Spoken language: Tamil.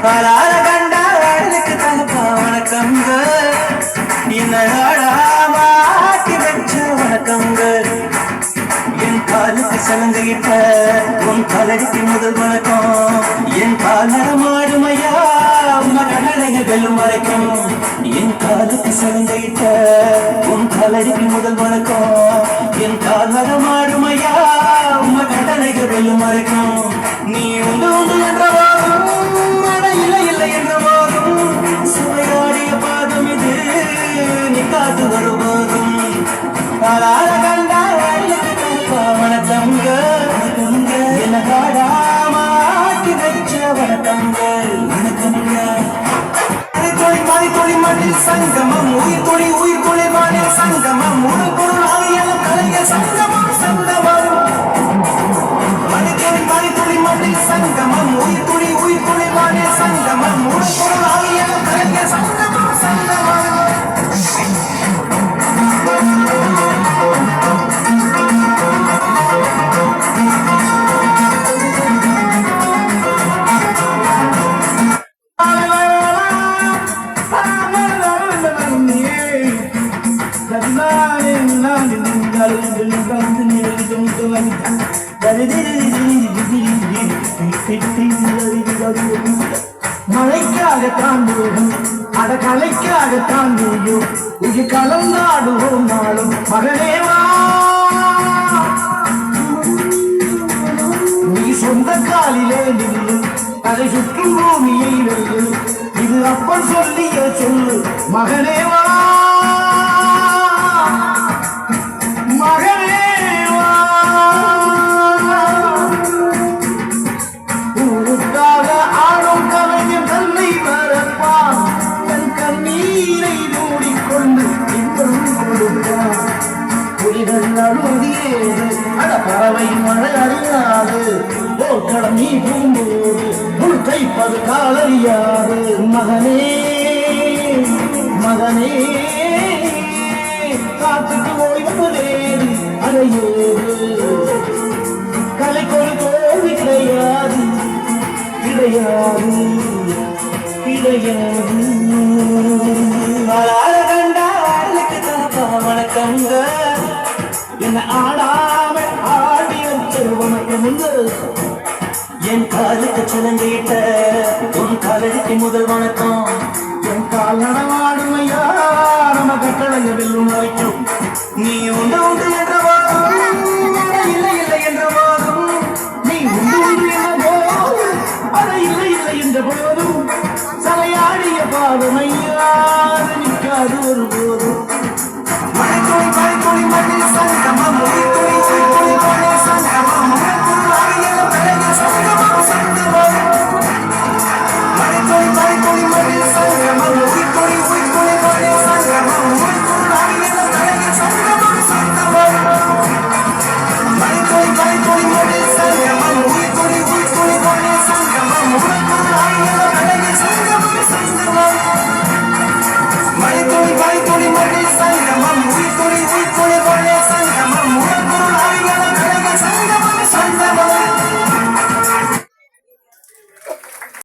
ஆளார கண்டா ஆளுக்கு தகப்பா வணக்கங்க என்னடாமாட்டி வச்ச வணக்கங்க என் காலுக்கு சலங்கையிட்ட உன் காலடிக்கு முதல் வணக்கம் என் காலமாடுமையா மகனைய வெல்லும் வரைக்கும் என் காலுக்கு சலங்கையிட்ட உன் காலடிக்கு முதல் வணக்கம் என் காலமாடுமையா மகனைய வெல்லும் வரைக்கும் நீ உண்டு உண்டு என்றவாறும் இல்லை இல்லை என்றவாறும் சுவையாடிய பாதம் இது நீ காத்து வருவாரும் ஆளார கண்டா வணக்கங்க என்ன காடாமாட்டி வச்ச வணக்கங்க வணக்கங்க மணி மண்ணில் சங்கமம் உயிர் தொழி வானில் சங்கமம் முழு பொருள் ஆகியன கலைஞர் சங்கமம் சங்கமம் மணி மண்ணில் சங்கமம் உயிர் தொழி வானில் சங்கமம் முழு பொருள் ஆகியன கலைஞர் சங்கமம் சங்கமம் மழைக்காகத்தான் போகும் அட கலைக்காகத்தான் நீயும் இது கலந்தாடுவோம் நாளும் மகனேவா நீ சொந்த காலிலே நின்று அதை சுற்றும் பூமியை வெல்லு இது அப்பன் சொல்லிய சொல்லு மகனேவா பறவை மழை அறியாது போர்க்களம் நீ பூம்போது முழு கைப்பது காலறியாது மகனே மகனே காத்துக்கு ஓய்வதேது அதையோடு கலைக்கொரு தோல்வி கிடையாது கிடையாது கிடையாது வணக்கங்க என்ன ஆடாம ஆடி வச்ச என் காலுக்கு சலங்கையிட்ட உன் காலடிக்கு முதல் வணக்கம் என் கால் நடமாடுமையா நம்ம கட்டளைய வெல்லும் வரைக்கும் நீ உண்டு உண்டு என்றவாறும் இல்லை இல்லை என்றவாறும் நீ உண்டு உண்டு என்ற போதும் அதை இல்லை இல்லை என்ற போதும் சலையாடிய பாதமையா நிற்காது ஒரு